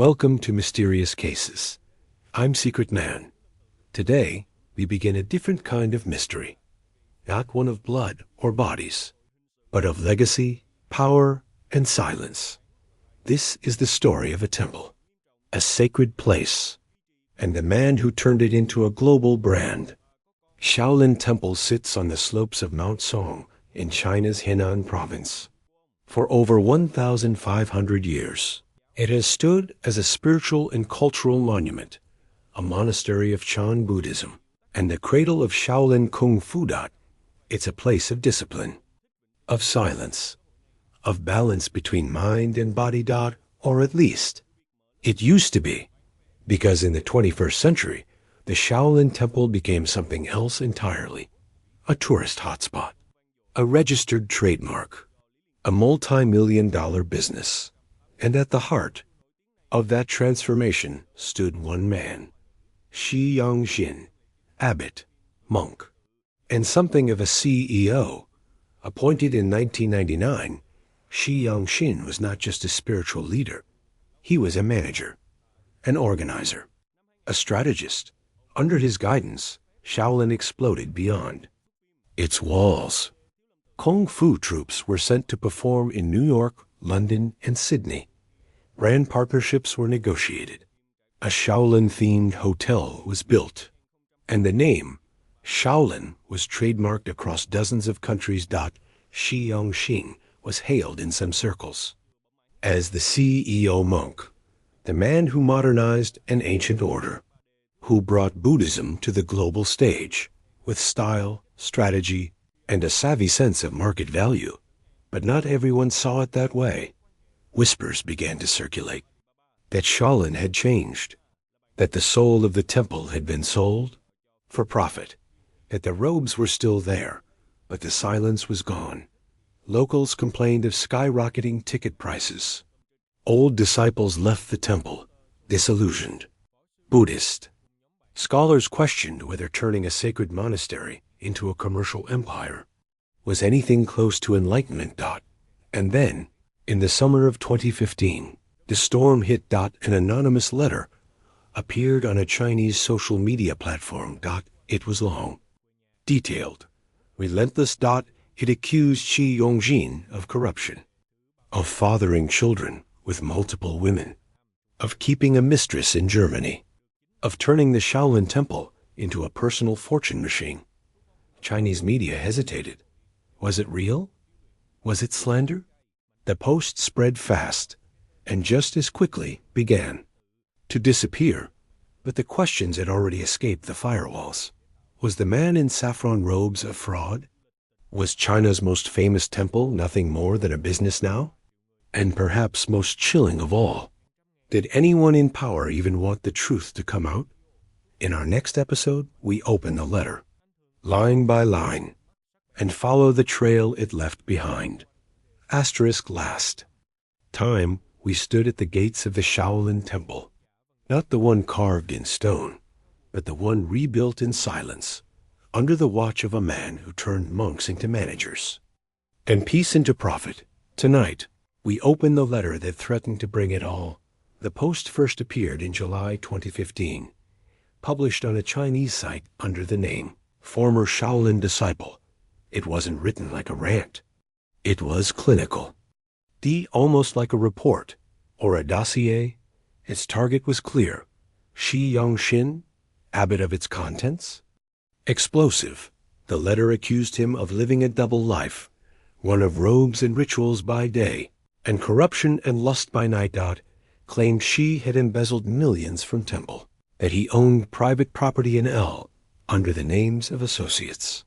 Welcome to Mysterious Cases. I'm Secret Man. Today, we begin a different kind of mystery. Not one of blood or bodies, but of legacy, power, and silence. This is the story of a temple, a sacred place, and the man who turned it into a global brand. Shaolin Temple sits on the slopes of Mount Song in China's Henan province. For over 1,500 years, it has stood as a spiritual and cultural monument, a monastery of Chan Buddhism, and the cradle of Shaolin Kung Fu. It's a place of discipline, of silence, of balance between mind and body. Or at least, it used to be, because in the 21st century, the Shaolin Temple became something else entirely, a tourist hotspot, a registered trademark, a multi-million-dollar business. And at the heart of that transformation stood one man, Shi Yongxin, abbot, monk, and something of a CEO. Appointed in 1999, Shi Yongxin was not just a spiritual leader. He was a manager, an organizer, a strategist. Under his guidance, Shaolin exploded beyond its walls. Kung Fu troops were sent to perform in New York, London, and Sydney. Brand partnerships were negotiated. A Shaolin-themed hotel was built, and the name Shaolin was trademarked across dozens of countries. Shi Yongxin was hailed in some circles as the CEO monk, the man who modernized an ancient order, who brought Buddhism to the global stage with style, strategy, and a savvy sense of market value. But not everyone saw it that way. Whispers began to circulate that Shaolin had changed, that the soul of the temple had been sold for profit, that the robes were still there, but the silence was gone. Locals complained of skyrocketing ticket prices. Old disciples left the temple, disillusioned, Buddhist. Scholars questioned whether turning a sacred monastery into a commercial empire was anything close to enlightenment. And then, in the summer of 2015, the storm hit. An anonymous letter appeared on a Chinese social media platform. It was long, detailed, relentless. It accused Shi Yongxin of corruption, of fathering children with multiple women, of keeping a mistress in Germany, of turning the Shaolin Temple into a personal fortune machine. Chinese media hesitated. Was it real? Was it slander? The post spread fast, and just as quickly began to disappear. But the questions had already escaped the firewalls. Was the man in saffron robes a fraud? Was China's most famous temple nothing more than a business now? And perhaps most chilling of all, did anyone in power even want the truth to come out? In our next episode, we open the letter, line by line, and follow the trail it left behind. Last time, we stood at the gates of the Shaolin Temple, not the one carved in stone, but the one rebuilt in silence, under the watch of a man who turned monks into managers and peace into profit. Tonight, we open the letter that threatened to bring it all. The post first appeared in July 2015, published on a Chinese site under the name Former Shaolin Disciple. It wasn't written like a rant. It was clinical. Almost like a report or a dossier. Its target was clear. Shi Yongxin, abbot of its contents. Explosive. The letter accused him of living a double life, one of robes and rituals by day, and corruption and lust by night. Claimed Shi had embezzled millions from temple, that he owned private property in under the names of associates,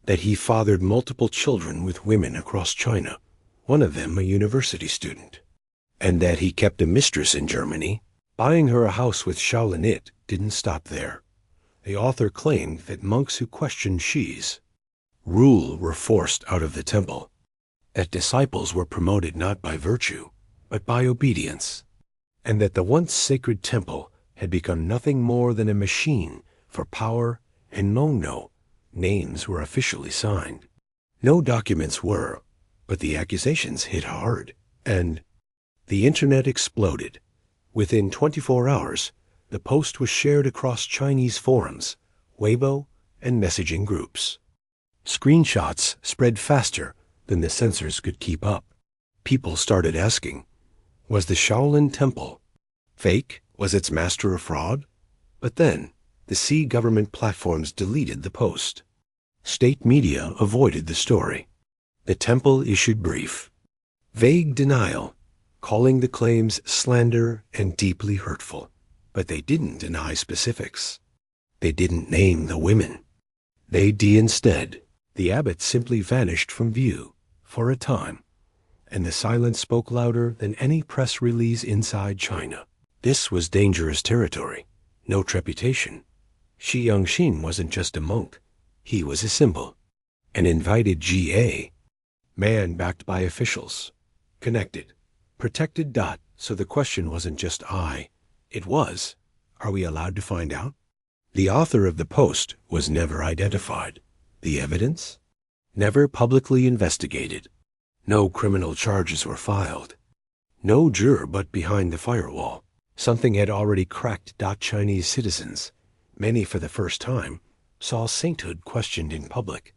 that he fathered multiple children with women across China, one of them a university student, and that he kept a mistress in Germany. Buying her a house with Shaolin didn't stop there. The author claimed that monks who questioned Shi's rule were forced out of the temple, that disciples were promoted not by virtue, but by obedience, and that the once sacred temple had become nothing more than a machine for power and names were officially signed. No documents were, but the accusations hit hard, and the internet exploded. Within 24 hours, the post was shared across Chinese forums, Weibo, and messaging groups. Screenshots spread faster than the censors could keep up. People started asking, was the Shaolin Temple fake? Was its master a fraud? But then, the Xi government platforms deleted the post. State media avoided the story. The temple issued brief, vague denial, calling the claims slander and deeply hurtful. But they didn't deny specifics. They didn't name the women. Instead, the abbot simply vanished from view for a time, and the silence spoke louder than any press release inside China. This was dangerous territory, no reputation. Shi Yongxin wasn't just a monk. He was a symbol, an invited GA, man backed by officials, connected, protected. So the question wasn't just it was, are we allowed to find out? The author of the post was never identified. The evidence? Never publicly investigated. No criminal charges were filed. No juror but behind the firewall. Something had already cracked. Chinese citizens, many for the first time, saw sainthood questioned in public.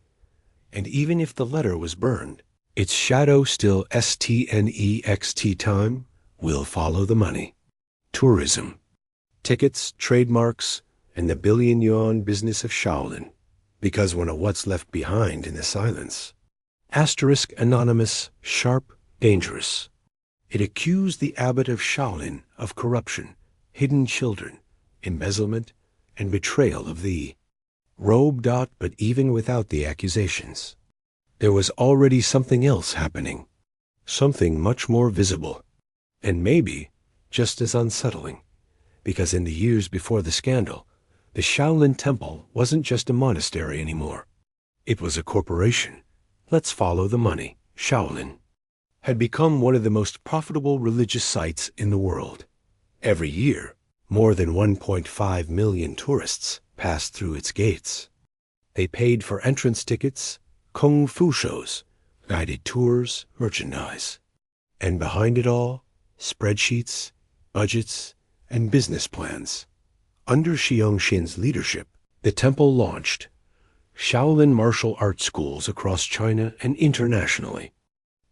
And even if the letter was burned, its shadow still STNEXT time will follow the money. Tourism, tickets, trademarks, and the billion-yuan business of Shaolin. Because one of what's left behind in the silence. Asterisk anonymous, sharp, dangerous. It accused the abbot of Shaolin of corruption, hidden children, embezzlement, and betrayal of the robe. But even without the accusations, there was already something else happening. Something much more visible. And maybe just as unsettling. Because in the years before the scandal, the Shaolin Temple wasn't just a monastery anymore. It was a corporation. Let's follow the money. Shaolin had become one of the most profitable religious sites in the world. Every year, more than 1.5 million tourists passed through its gates. They paid for entrance tickets, kung fu shows, guided tours, merchandise. And behind it all, spreadsheets, budgets, and business plans. Under Shi Yongxin's leadership, the temple launched Shaolin martial arts schools across China and internationally,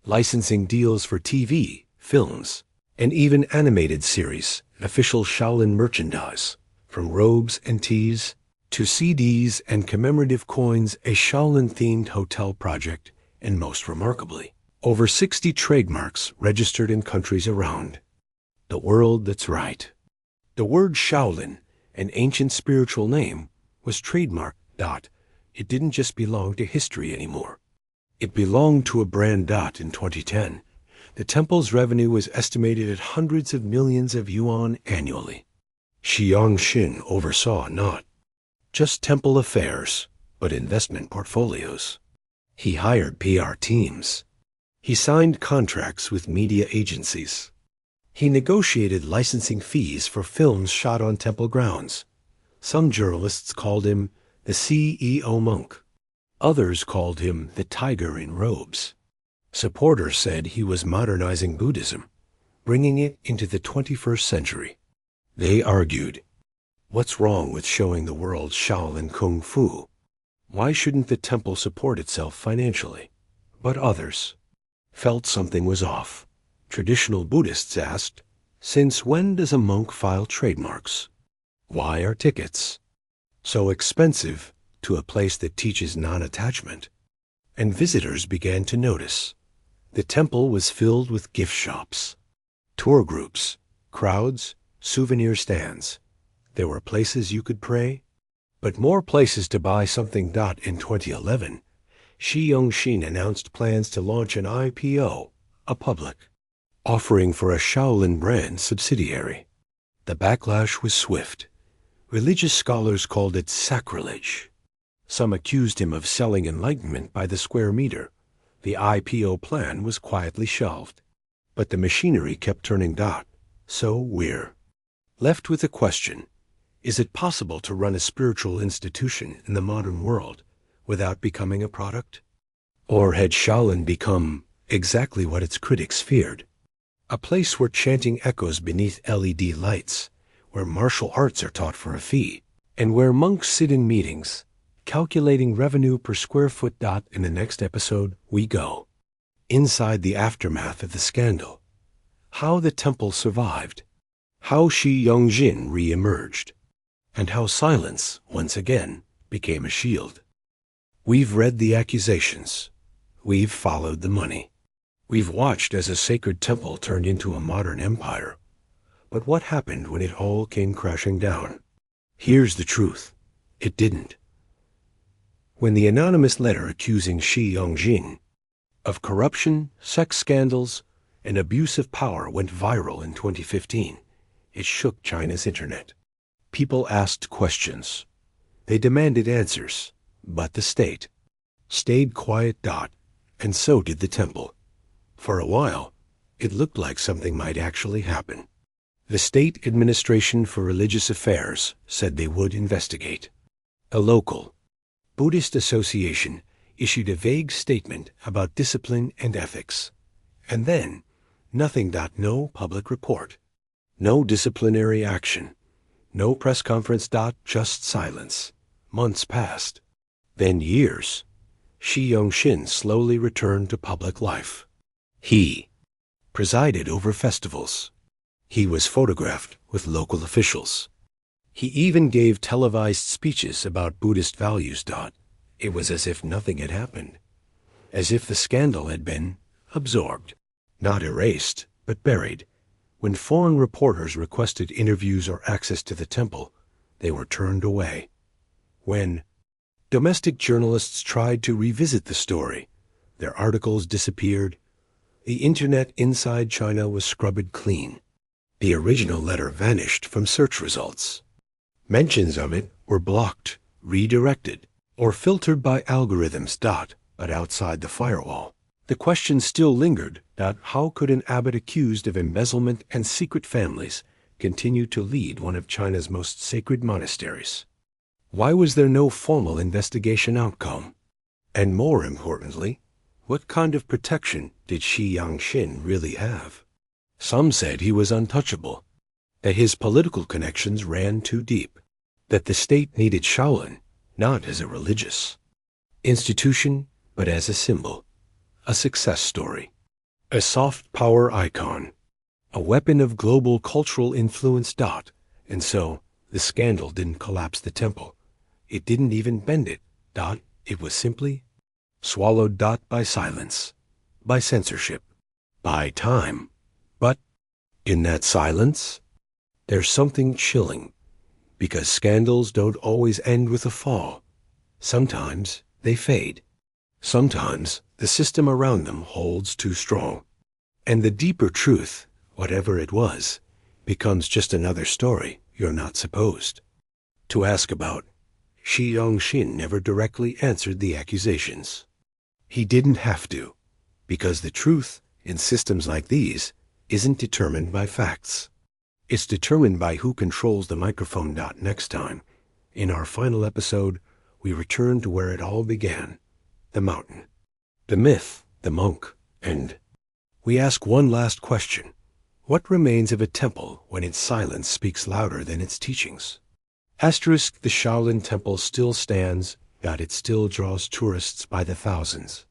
licensing deals for TV, films, and even animated series, official Shaolin merchandise, from robes and teas to CDs and commemorative coins, a Shaolin-themed hotel project, and most remarkably, over 60 trademarks registered in countries around the world. That's right. The word Shaolin, an ancient spiritual name, was trademarked. It didn't just belong to history anymore. It belonged to a brand. In 2010, the temple's revenue was estimated at hundreds of millions of yuan annually. Shi Yongxin oversaw not just temple affairs, but investment portfolios. He hired PR teams. He signed contracts with media agencies. He negotiated licensing fees for films shot on temple grounds. Some journalists called him the CEO monk. Others called him the tiger in robes. Supporters said he was modernizing Buddhism, bringing it into the 21st century. They argued, what's wrong with showing the world Shaolin Kung Fu? Why shouldn't the temple support itself financially? But others felt something was off. Traditional Buddhists asked, since when does a monk file trademarks? Why are tickets so expensive to a place that teaches non-attachment? And visitors began to notice. The temple was filled with gift shops, tour groups, crowds, souvenir stands. There were places you could pray, but more places to buy something. In 2011, Shi Yongxin announced plans to launch an IPO, a public offering for a Shaolin brand subsidiary. The backlash was swift. Religious scholars called it sacrilege. Some accused him of selling enlightenment by the square meter. The IPO plan was quietly shelved. But the machinery kept turning. So we're left with a question. Is it possible to run a spiritual institution in the modern world without becoming a product? Or had Shaolin become exactly what its critics feared? a place where chanting echoes beneath LED lights, where martial arts are taught for a fee, and where monks sit in meetings, calculating revenue per square foot. In the next episode, we go inside the aftermath of the scandal, how the temple survived, how Shi Yongxin re-emerged, and how silence, once again, became a shield. We've read the accusations. We've followed the money. We've watched as a sacred temple turned into a modern empire. But what happened when it all came crashing down? Here's the truth. It didn't. When the anonymous letter accusing Shi Yongxin of corruption, sex scandals, and abuse of power went viral in 2015, it shook China's internet. People asked questions. They demanded answers, but the state stayed quiet. And so did the temple. For a while, it looked like something might actually happen. The State Administration for Religious Affairs said they would investigate. A local Buddhist association issued a vague statement about discipline and ethics. And then, nothing. No public report. No disciplinary action. No press conference. Just silence. Months passed. Then years. Shi Yongxin slowly returned to public life. He presided over festivals. He was photographed with local officials. He even gave televised speeches about Buddhist values. It was as if nothing had happened, as if the scandal had been absorbed, not erased, but buried. When foreign reporters requested interviews or access to the temple, they were turned away. When domestic journalists tried to revisit the story, their articles disappeared. The internet inside China was scrubbed clean. The original letter vanished from search results. Mentions of it were blocked, redirected, or filtered by algorithms. But outside the firewall, the question still lingered. How could an abbot accused of embezzlement and secret families continue to lead one of China's most sacred monasteries? Why was there no formal investigation outcome? And more importantly, what kind of protection did Shi Yongxin really have? Some said he was untouchable, that his political connections ran too deep, that the state needed Shaolin not as a religious institution, but as a symbol, a success story, a soft power icon, a weapon of global cultural influence. And so, the scandal didn't collapse the temple. It didn't even bend it. It was simply swallowed. By silence, by censorship, by time. But in that silence, there's something chilling, because scandals don't always end with a fall. Sometimes they fade. Sometimes the system around them holds too strong. And the deeper truth, whatever it was, becomes just another story you're not supposed to ask about. Shi Yongxin never directly answered the accusations. He didn't have to, because the truth in systems like these isn't determined by facts. It's determined by who controls the microphone. Next time, in our final episode, we return to where it all began, the mountain, the myth, the monk, and we ask one last question. What remains of a temple when its silence speaks louder than its teachings? Asterisk, the Shaolin Temple still stands, it still draws tourists by the thousands.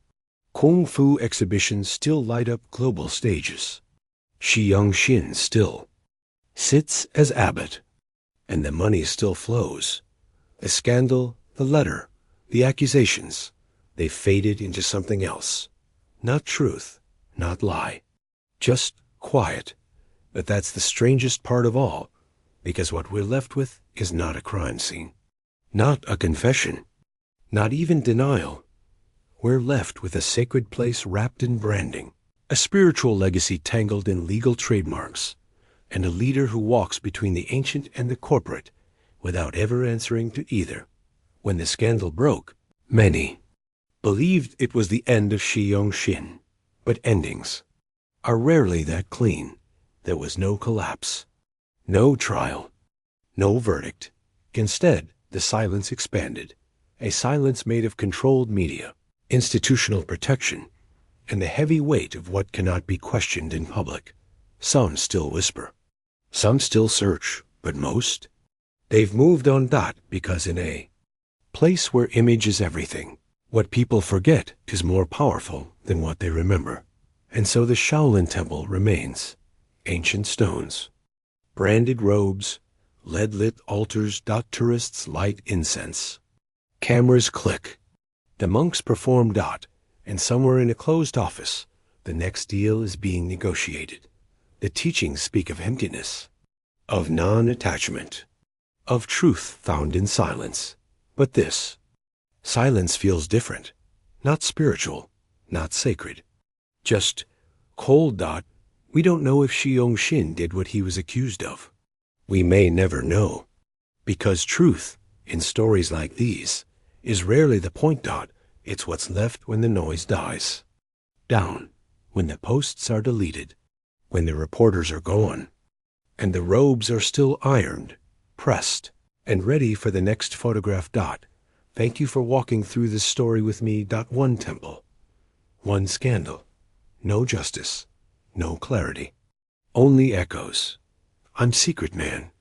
Kung Fu exhibitions still light up global stages. Shi Yongxin still sits as abbot, and the money still flows. The scandal, the letter, the accusations, they faded into something else. Not truth, not lie, just quiet. But that's the strangest part of all, because what we're left with is not a crime scene, not a confession, not even denial. We're left with a sacred place wrapped in branding, a spiritual legacy tangled in legal trademarks, and a leader who walks between the ancient and the corporate without ever answering to either. When the scandal broke, many believed it was the end of Shi Yongxin, but endings are rarely that clean. There was no collapse, no trial, no verdict. Instead, the silence expanded, a silence made of controlled media, institutional protection, and the heavy weight of what cannot be questioned in public. Some still whisper. Some still search, but most, they've moved on. Because in a place where image is everything, what people forget is more powerful than what they remember. And so the Shaolin Temple remains. Ancient stones, branded robes, lead-lit altars. Tourists light incense. Cameras click. The monks perform. And somewhere in a closed office, the next deal is being negotiated. The teachings speak of emptiness, of non-attachment, of truth found in silence. But this silence feels different, not spiritual, not sacred, just cold. We don't know if Shi Yongxin did what he was accused of. We may never know, because truth, in stories like these, is rarely the point. It's what's left when the noise dies. Down, when the posts are deleted, when the reporters are gone, and the robes are still ironed, pressed, and ready for the next photograph. Thank you for walking through this story with me. One temple, one scandal, no justice, no clarity, only echoes. I'm Secret Man,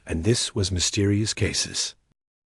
and this was Mysterious Cases.